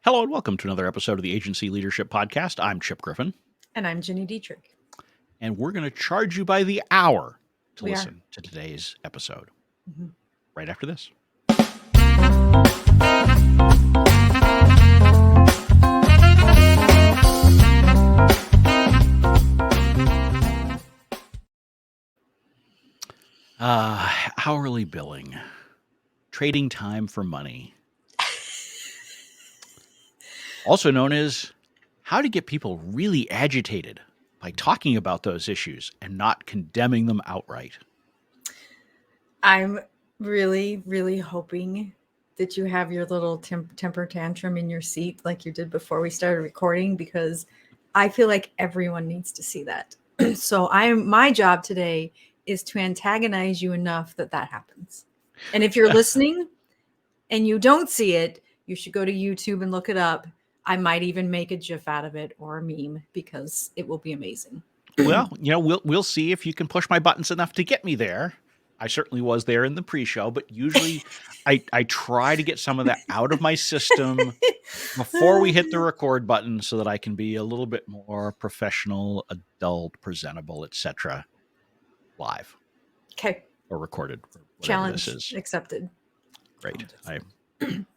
Hello and welcome to another episode of the Agency Leadership Podcast. I'm Chip Griffin, And I'm Gini Dietrich. and we're going to charge you by the hour to We are. listen to today's episode right after this. Hourly billing, trading time for money. Also known as how to get people really agitated by talking about those issues and not condemning them outright. I'm really, really hoping that you have your little temper tantrum in your seat like you did before we started recording, because I feel like everyone needs to see that. So my job today is to antagonize you enough that happens. And if you're listening and you don't see it, you should go to YouTube and look it up. I might even make a GIF out of it or a meme because it will be amazing. Well, we'll see if you can push my buttons enough to get me there. I certainly was there in the pre-show, but usually I try to get some of that out of my system before we hit the record button so that I can be a little bit more professional, adult, presentable, etc. live. Okay. Or recorded. Or Challenge this is. accepted. Great. I'm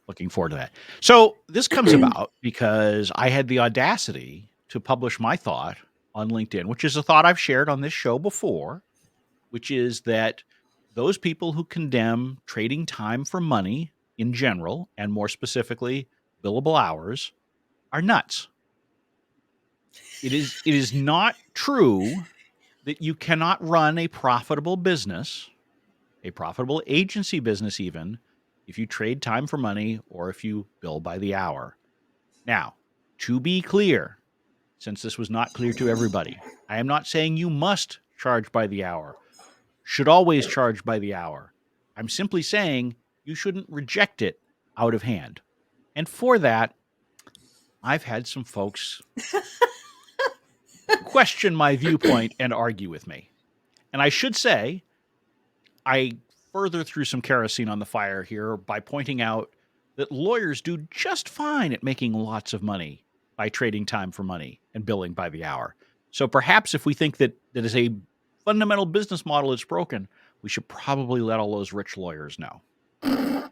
looking forward to that. So this comes about because I had the audacity to publish my thought on LinkedIn, which is a thought I've shared on this show before, which is that those people who condemn trading time for money in general, and more specifically, billable hours, are nuts. It is not true that you cannot run a profitable business, a profitable agency business even, if you trade time for money or if you bill by the hour. Now, to be clear, since this was not clear to everybody, I am not saying you must charge by the hour, should always charge by the hour. I'm simply saying you shouldn't reject it out of hand. And for that, I've had some folks question my viewpoint and argue with me. And I should say, I further threw some kerosene on the fire here by pointing out that lawyers do just fine at making lots of money by trading time for money and billing by the hour. So perhaps if we think that is a fundamental business model that's broken, we should probably let all those rich lawyers know that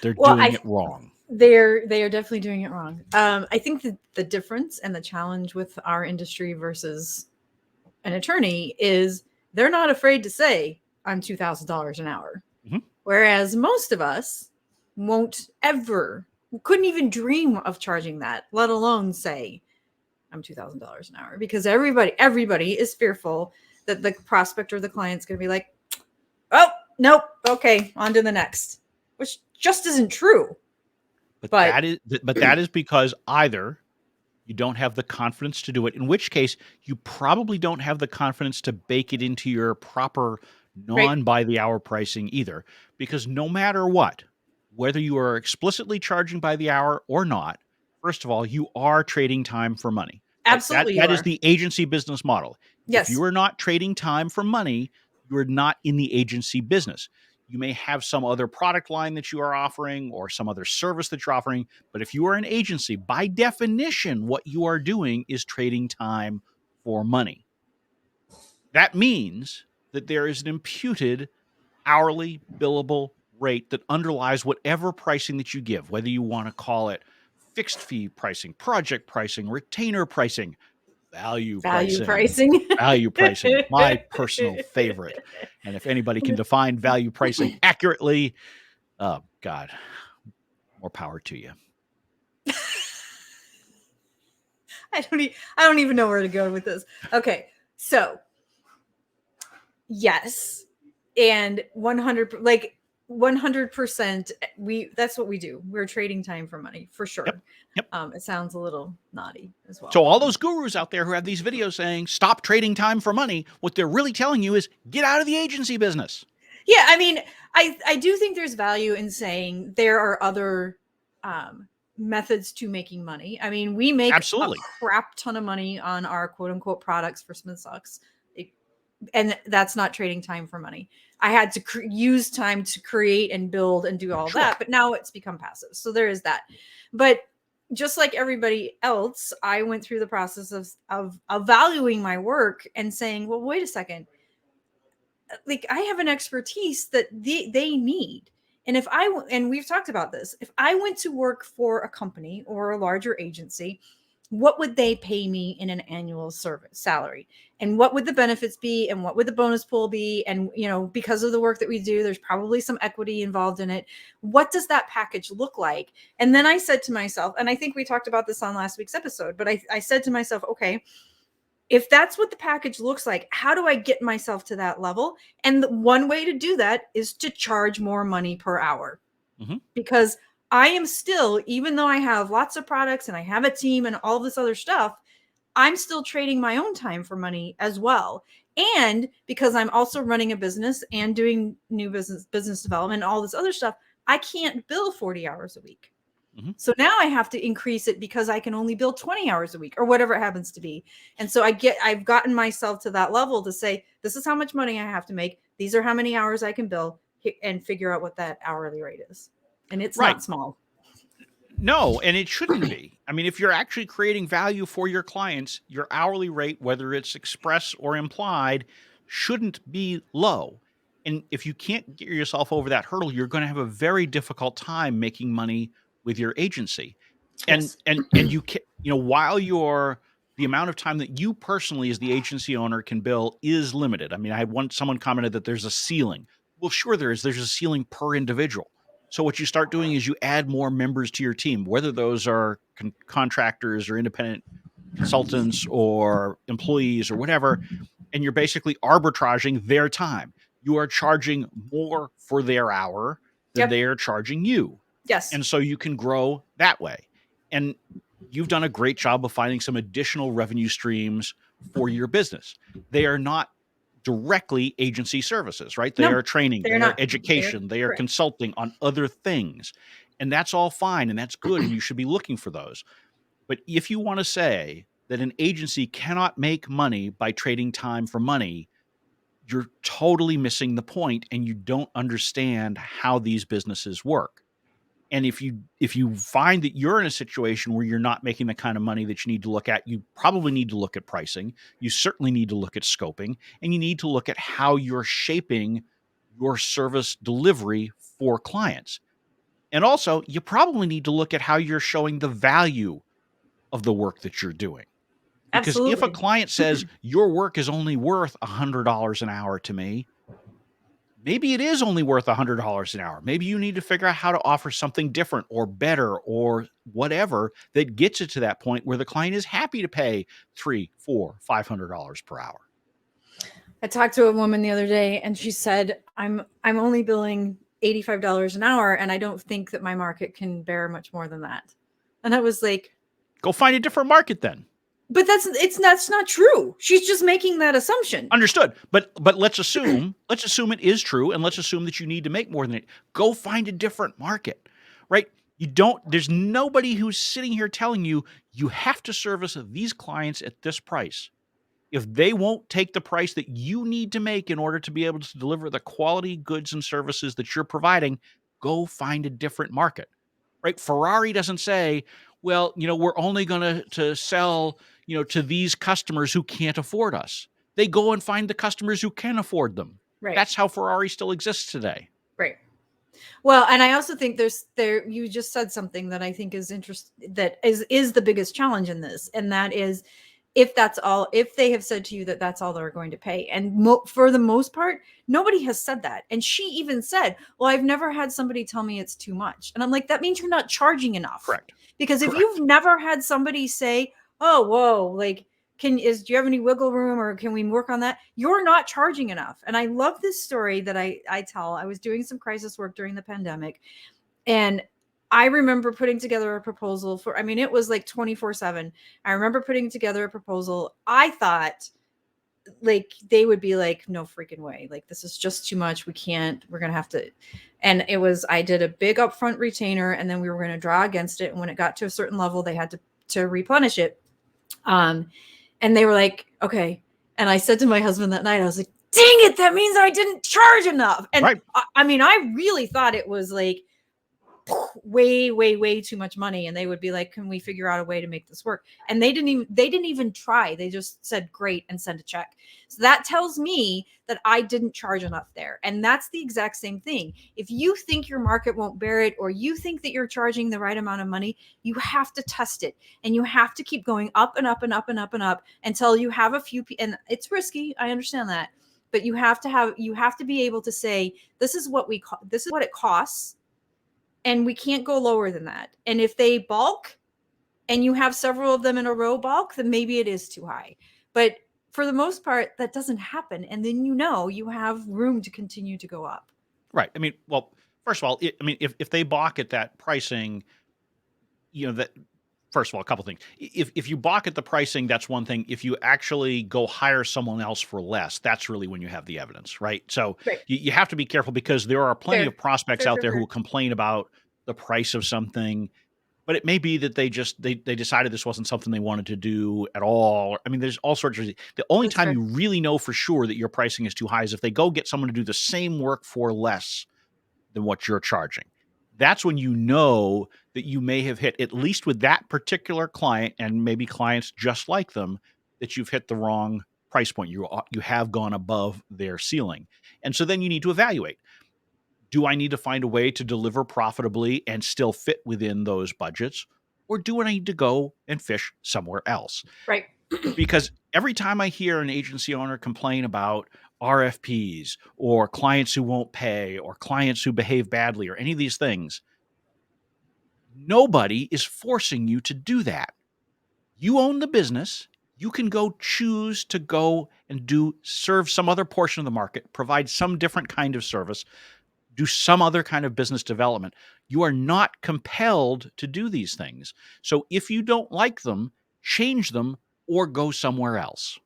they're doing it wrong. They are definitely doing it wrong. I think that the difference and the challenge with our industry versus an attorney is they're not afraid to say, I'm $2,000 an hour. Mm-hmm. Whereas most of us couldn't even dream of charging that, let alone say, I'm $2,000 an hour, because everybody is fearful that the prospect or the client's going to be like, oh, nope, okay, on to the next, which just isn't true. But that is because either you don't have the confidence to do it, in which case you probably don't have the confidence to bake it into your proper non-by-the-hour pricing either, because no matter what, whether you are explicitly charging by the hour or not, first of all, you are trading time for money. Absolutely. That is the agency business model. Yes. If you are not trading time for money, you are not in the agency business. You may have some other product line that you are offering or some other service that you're offering. But if you are an agency, by definition, what you are doing is trading time for money. That means that there is an imputed hourly billable rate that underlies whatever pricing that you give, whether you want to call it fixed fee pricing, project pricing, retainer pricing, value pricing, my personal favorite. And if anybody can define value pricing accurately, oh God, more power to you. I don't even know where to go with this. Okay. So yes. And 100%, that's what we do. We're trading time for money for sure. Yep. It sounds a little naughty as well. So all those gurus out there who have these videos saying, stop trading time for money, what they're really telling you is get out of the agency business. Yeah. I mean, I do think there's value in saying there are other methods to making money. I mean, we make Absolutely. a crap ton of money on our quote unquote products for Smith Sucks. And that's not trading time for money. I had to use time to create and build and do all that, but now it's become passive. So there is that. But just like everybody else, I went through the process of valuing my work and saying, well, wait a second, like I have an expertise that they need. And and we've talked about this, if I went to work for a company or a larger agency, what would they pay me in an annual service salary? And what would the benefits be? And what would the bonus pool be? And, because of the work that we do, there's probably some equity involved in it. What does that package look like? And then I said to myself, and I think we talked about this on last week's episode, but I said to myself, okay, if that's what the package looks like, how do I get myself to that level? And the one way to do that is to charge more money per hour. Mm-hmm. Because I am still, even though I have lots of products and I have a team and all this other stuff, I'm still trading my own time for money as well. And because I'm also running a business and doing new business development, and all this other stuff, I can't bill 40 hours a week. Mm-hmm. So now I have to increase it because I can only bill 20 hours a week or whatever it happens to be. And so I've gotten myself to that level to say, this is how much money I have to make. These are how many hours I can bill, and figure out what that hourly rate is. And it's not small. No, and it shouldn't be. I mean, if you're actually creating value for your clients, your hourly rate, whether it's express or implied, shouldn't be low. And if you can't get yourself over that hurdle, you're going to have a very difficult time making money with your agency. And Yes. and you can, while the amount of time that you personally as the agency owner can bill is limited. I mean, I had someone commented that there's a ceiling. Well, sure there is. There's a ceiling per individual. So what you start doing is you add more members to your team, whether those are contractors or independent consultants or employees or whatever, and you're basically arbitraging their time. You are charging more for their hour than they are charging you. Yes. And so you can grow that way. And you've done a great job of finding some additional revenue streams for your business. They are not directly agency services, right? They are training, they are education, they are consulting on other things. And that's all fine and that's good. And you should be looking for those. But if you want to say that an agency cannot make money by trading time for money, you're totally missing the point and you don't understand how these businesses work. And if you find that you're in a situation where you're not making the kind of money that you need to look at, you probably need to look at pricing. You certainly need to look at scoping, and you need to look at how you're shaping your service delivery for clients. And also, you probably need to look at how you're showing the value of the work that you're doing. Because Absolutely. if a client says your work is only worth $100 an hour to me, maybe it is only worth $100 an hour. Maybe you need to figure out how to offer something different or better or whatever that gets it to that point where the client is happy to pay $300, $400, $500 per hour. I talked to a woman the other day and she said, I'm only billing $85 an hour and I don't think that my market can bear much more than that. And I was like, go find a different market then. But that's not true. She's just making that assumption. Understood. But let's assume it is true, and let's assume that you need to make more than it. Go find a different market, right? There's nobody who's sitting here telling you have to service these clients at this price. If they won't take the price that you need to make in order to be able to deliver the quality goods and services that you're providing, go find a different market, right? Ferrari doesn't say, well, we're only going to sell, to these customers who can't afford us. They go and find the customers who can afford them. Right. That's how Ferrari still exists today. Right. Well, and I also think you just said something that I think is interesting, that is the biggest challenge in this. And that is, if they have said to you that that's all they're going to pay. And for the most part, nobody has said that. And she even said, well, I've never had somebody tell me it's too much. And I'm like, that means you're not charging enough. Correct. Because if you've never had somebody say, oh, whoa, like, do you have any wiggle room or can we work on that? You're not charging enough. And I love this story that I tell. I was doing some crisis work during the pandemic. And I remember putting together a proposal it was like 24/7. I remember putting together a proposal. I thought like they would be like, no freaking way. Like, this is just too much. We're going to have to. And I did a big upfront retainer and then we were going to draw against it. And when it got to a certain level, they had to replenish it. And they were like, okay. And I said to my husband that night, I was like, dang it, that means I didn't charge enough. And right. I really thought it was like way, way, way too much money. And they would be like, can we figure out a way to make this work? And they didn't even try. They just said, great, and send a check. So that tells me that I didn't charge enough there. And that's the exact same thing. If you think your market won't bear it, or you think that you're charging the right amount of money, you have to test it. And you have to keep going up and up and up and up and up until you have a few, and it's risky. I understand that. But you have to be able to say, this is what it costs. And we can't go lower than that. And if they bulk and you have several of them in a row bulk, then maybe it is too high. But for the most part, that doesn't happen. And then you have room to continue to go up. Right. I mean, well, first of all, if they balk at that pricing, that first of all, a couple things. If you balk at the pricing, that's one thing. If you actually go hire someone else for less, that's really when you have the evidence, right? So Right. you have to be careful, because there are plenty Fair. of prospects Fair, out fair, there who fair. will complain about the price of something, but it may be that they decided this wasn't something they wanted to do at all. I mean, there's all sorts of. The only That's time fair. you really know for sure that your pricing is too high is if they go get someone to do the same work for less than what you're charging. That's when you know that you may have hit, at least with that particular client and maybe clients just like them, that you've hit the wrong price point. You have gone above their ceiling. And so then you need to evaluate. Do I need to find a way to deliver profitably and still fit within those budgets? Or do I need to go and fish somewhere else? Right. Because every time I hear an agency owner complain about RFPs or clients who won't pay or clients who behave badly or any of these things, nobody is forcing you to do that. You own the business. You can go choose to go and serve some other portion of the market, provide some different kind of service, do some other kind of business development. You are not compelled to do these things. So if you don't like them, change them or go somewhere else.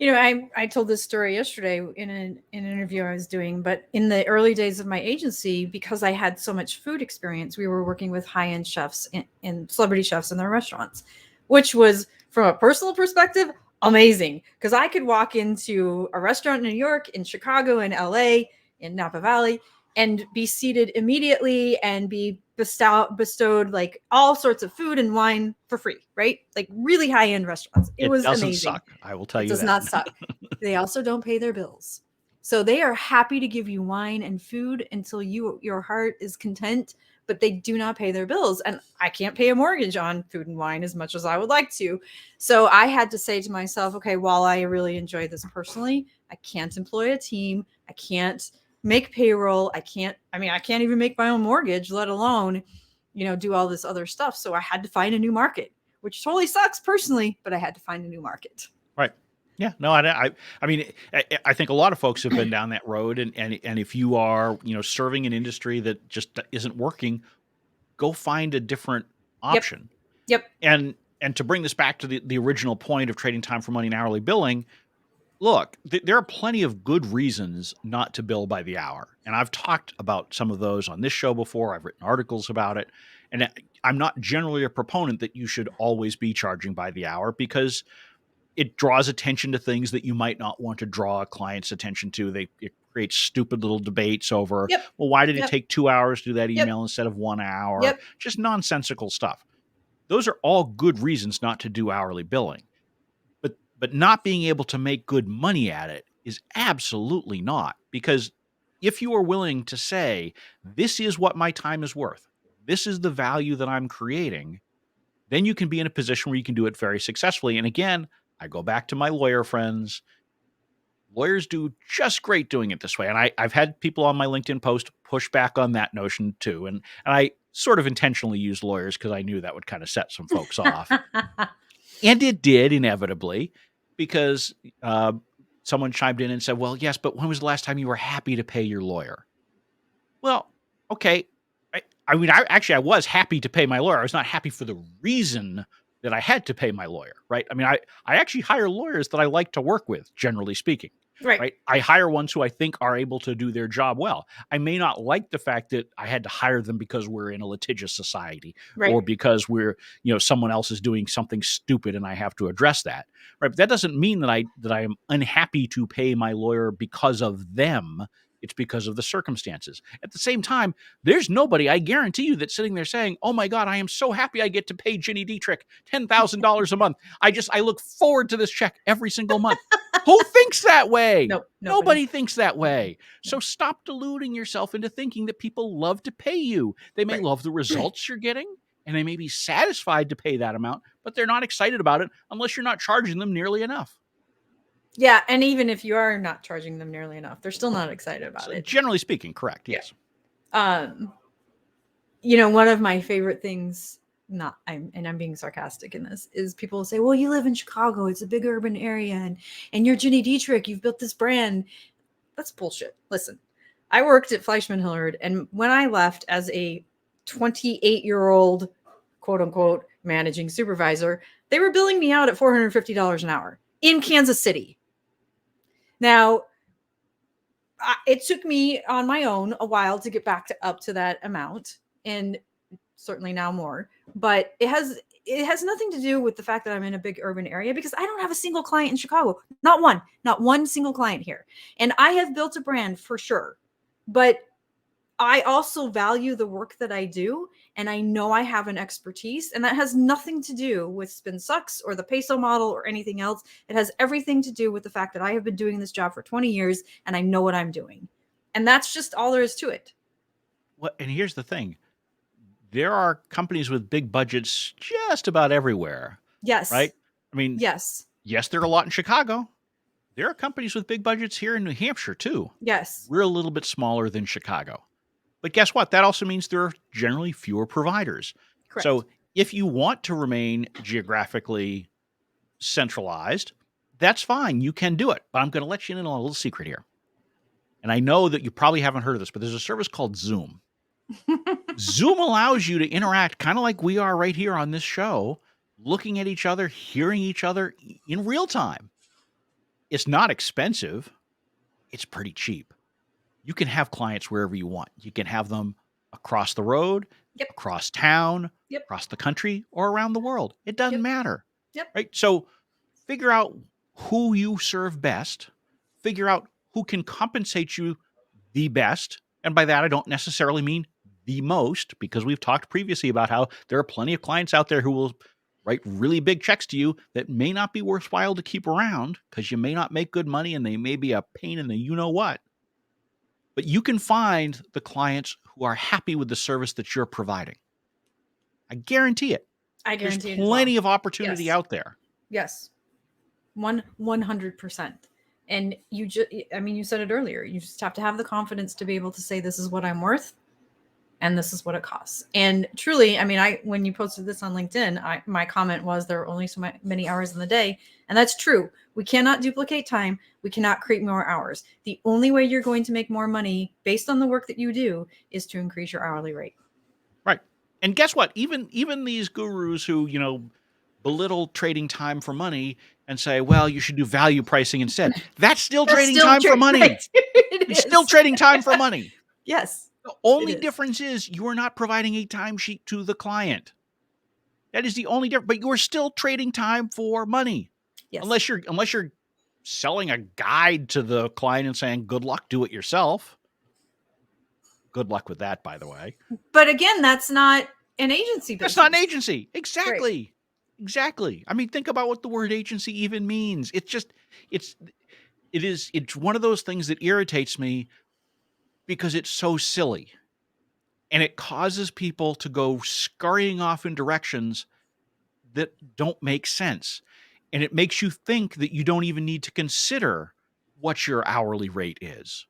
I told this story yesterday in an interview I was doing, but in the early days of my agency, because I had so much food experience, we were working with high-end chefs and celebrity chefs in their restaurants, which was, from a personal perspective, amazing, because I could walk into a restaurant in New York, in Chicago, in LA, in Napa Valley, and be seated immediately and be bestowed like all sorts of food and wine for free, right? Like really high-end restaurants. It was doesn't amazing. suck. I will tell It you does that. not suck. They also don't pay their bills. So they are happy to give you wine and food until your heart is content, but they do not pay their bills. And I can't pay a mortgage on food and wine as much as I would like to. So I had to say to myself, okay, while I really enjoy this personally, I can't employ a team. I can't make payroll. I can't even make my own mortgage, let alone, do all this other stuff. So I had to find a new market, which totally sucks personally, but I had to find a new market. Right. Yeah. No, I mean, I think a lot of folks have been down that road, and if you are, serving an industry that just isn't working, go find a different option. Yep. And to bring this back to the original point of trading time for money and hourly billing, look, there are plenty of good reasons not to bill by the hour. And I've talked about some of those on this show before. I've written articles about it. And I'm not generally a proponent that you should always be charging by the hour, because it draws attention to things that you might not want to draw a client's attention to. It creates stupid little debates over, Yep. well, why did it Yep. take 2 hours to do that Yep. email instead of 1 hour? Yep. Just nonsensical stuff. Those are all good reasons not to do hourly billing. But not being able to make good money at it is absolutely not. Because if you are willing to say, this is what my time is worth, this is the value that I'm creating, then you can be in a position where you can do it very successfully. And again, I go back to my lawyer friends. Lawyers do just great doing it this way. And I've had people on my LinkedIn post push back on that notion too. And I sort of intentionally used lawyers because I knew that would kind of set some folks off. And it did, inevitably, because someone chimed in and said, well, yes, but when was the last time you were happy to pay your lawyer? Well, okay. I was happy to pay my lawyer. I was not happy for the reason that I had to pay my lawyer, right? I mean, I actually hire lawyers that I like to work with, generally speaking. Right. I hire ones who I think are able to do their job well. I may not like the fact that I had to hire them because we're in a litigious society, Right. or because we're, someone else is doing something stupid and I have to address that. Right. But that doesn't mean that I am unhappy to pay my lawyer because of them. It's because of the circumstances. At the same time, there's nobody, I guarantee you, that's sitting there saying, oh my God, I am so happy I get to pay Gini Dietrich $10,000 a month. I look forward to this check every single month. Who thinks that way? Nope, Nobody thinks that way. No. So stop deluding yourself into thinking that people love to pay you. They may Right. love the results you're getting, and they may be satisfied to pay that amount, but they're not excited about it unless you're not charging them nearly enough. Yeah, and even if you are not charging them nearly enough, they're still not excited about it. Generally speaking, correct, yes. You know, one of my favorite things, I'm being sarcastic in this, is people will say, well, you live in Chicago, it's a big urban area, and you're Gini Dietrich, you've built this brand. That's bullshit. Listen, I worked at Fleischmann Hillard, and when I left as a 28-year-old, quote unquote, managing supervisor, they were billing me out at $450 an hour in Kansas City. Now, it took me on my own a while to get back up to that amount, and certainly now more. But it has nothing to do with the fact that I'm in a big urban area, because I don't have a single client in Chicago. Not one single client here. And I have built a brand for sure. But I also value the work that I do, and I know I have an expertise, and that has nothing to do with Spin Sucks or the peso model or anything else. It has everything to do with the fact that I have been doing this job for 20 years and I know what I'm doing. And that's just all there is to it. Well, and here's the thing. There are companies with big budgets just about everywhere. Yes. Right? I mean, yes, there are a lot in Chicago. There are companies with big budgets here in New Hampshire, too. Yes. We're a little bit smaller than Chicago. But guess what? That also means there are generally fewer providers. Correct. So if you want to remain geographically centralized, that's fine. You can do it. But I'm going to let you in on a little secret here. And I know that you probably haven't heard of this, but there's a service called Zoom. Zoom allows you to interact kind of like we are right here on this show, looking at each other, hearing each other in real time. It's not expensive. It's pretty cheap. You can have clients wherever you want. You can have them across the road, across town, across the country, or around the world. It doesn't matter. Right? So figure out who you serve best. Figure out who can compensate you the best. And by that, I don't necessarily mean the most, because we've talked previously about how there are plenty of clients out there who will write really big checks to you that may not be worthwhile to keep around because you may not make good money and they may be a pain in the you-know-what. But you can find the clients who are happy with the service that you're providing. I guarantee it. I guarantee There's plenty of opportunity out there. Yes. 100%. And you said it earlier. You just have to have the confidence to be able to say, this is what I'm worth and this is what it costs. And truly, when you posted this on LinkedIn, my comment was there are only so many hours in the day. And that's true. We cannot duplicate time. We cannot create more hours. The only way you're going to make more money based on the work that you do is to increase your hourly rate. Right. And guess what? Even these gurus who, belittle trading time for money and say, well, you should do value pricing instead. That's still trading time for money. Right. You're still trading time for money. Yes. The only difference is you are not providing a timesheet to the client. That is the only difference. But you're still trading time for money. Yes. Unless you're selling a guide to the client and saying, good luck, do it yourself. Good luck with that, by the way. But again, that's not an agency business. That's not an agency. Exactly. Right. Exactly. Think about what the word agency even means. It's one of those things that irritates me because it's so silly. And it causes people to go scurrying off in directions that don't make sense. And it makes you think that you don't even need to consider what your hourly rate is.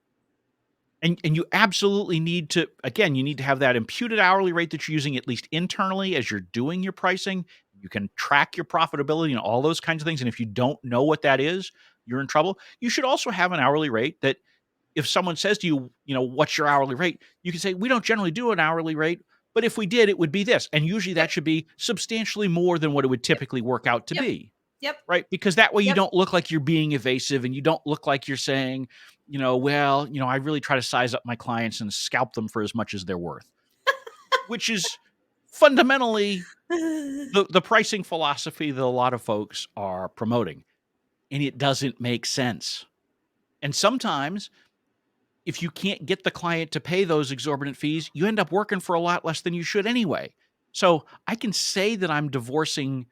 And you absolutely need to, again, you need to have that imputed hourly rate that you're using at least internally as you're doing your pricing. You can track your profitability and all those kinds of things. And if you don't know what that is, you're in trouble. You should also have an hourly rate that if someone says to you, what's your hourly rate? You can say, we don't generally do an hourly rate, but if we did, it would be this. And usually that should be substantially more than what it would typically work out to be. Yep. Right. Because that way you don't look like you're being evasive and you don't look like you're saying, I really try to size up my clients and scalp them for as much as they're worth, which is fundamentally the pricing philosophy that a lot of folks are promoting. And it doesn't make sense. And sometimes if you can't get the client to pay those exorbitant fees, you end up working for a lot less than you should anyway. So I can say that I'm divorcing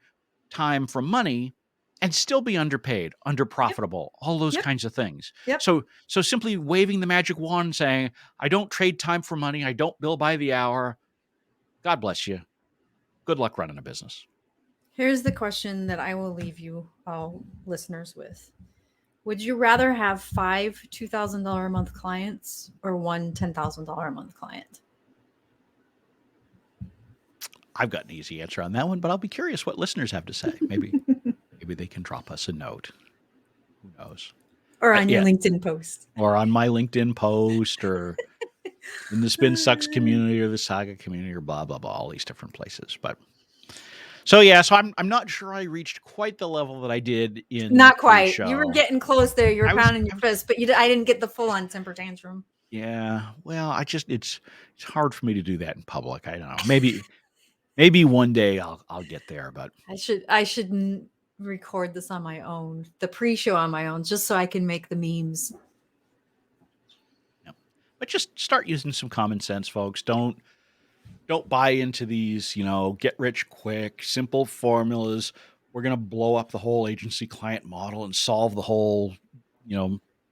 time from money and still be underpaid, Yep. underprofitable, all those Yep. kinds of things. Yep. So simply waving the magic wand saying, I don't trade time for money, I don't bill by the hour. God bless you. Good luck running a business. Here's the question that I will leave you all listeners with. Would you rather have 5 $2,000 a month clients or one $10,000 a month client? I've got an easy answer on that one, but I'll be curious what listeners have to say. Maybe they can drop us a note. Who knows? Or on your LinkedIn post. Or on my LinkedIn post, or in the Spin Sucks community, or the Saga community, or blah, blah, blah, all these different places. But so I'm not sure I reached quite the level that I did in Not the quite. pre-show. You were getting close there. You were pounding your fist, but I didn't get the full on temper tantrum. Yeah. Well, it's hard for me to do that in public. I don't know. Maybe one day I'll get there, but I should record this on my own, the pre-show on my own, just so I can make the memes. Yeah. But just start using some common sense, folks. Don't buy into these, get rich quick, simple formulas. We're going to blow up the whole agency client model and solve the whole,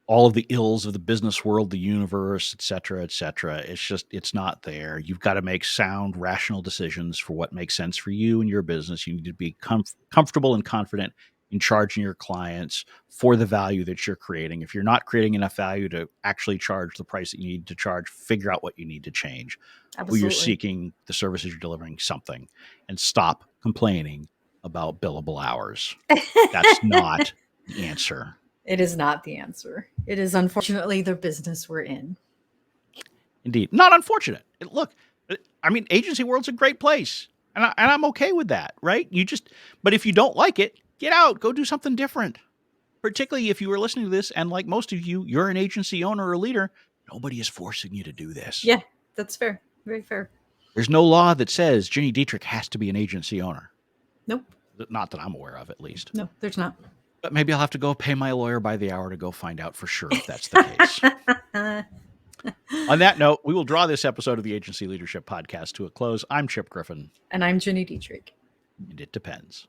all of the ills of the business world, the universe, et cetera, et cetera. It's not there. You've got to make sound, rational decisions for what makes sense for you and your business. You need to be comfortable and confident in charging your clients for the value that you're creating. If you're not creating enough value to actually charge the price that you need to charge, figure out what you need to change. Absolutely. Who you're seeking, the services you're delivering, something, and stop complaining about billable hours. That's not the answer. It is not the answer. It is unfortunately the business we're in. Indeed. Not unfortunate. Look, I mean, agency world's a great place. And I'm okay with that, right? But if you don't like it, get out, go do something different. Particularly if you were listening to this and like most of you, you're an agency owner or leader, nobody is forcing you to do this. Yeah, that's fair. Very fair. There's no law that says Gini Dietrich has to be an agency owner. Nope. Not that I'm aware of, at least. No, there's not. But maybe I'll have to go pay my lawyer by the hour to go find out for sure if that's the case. On that note, we will draw this episode of the Agency Leadership Podcast to a close. I'm Chip Griffin. And I'm Gini Dietrich. And it depends.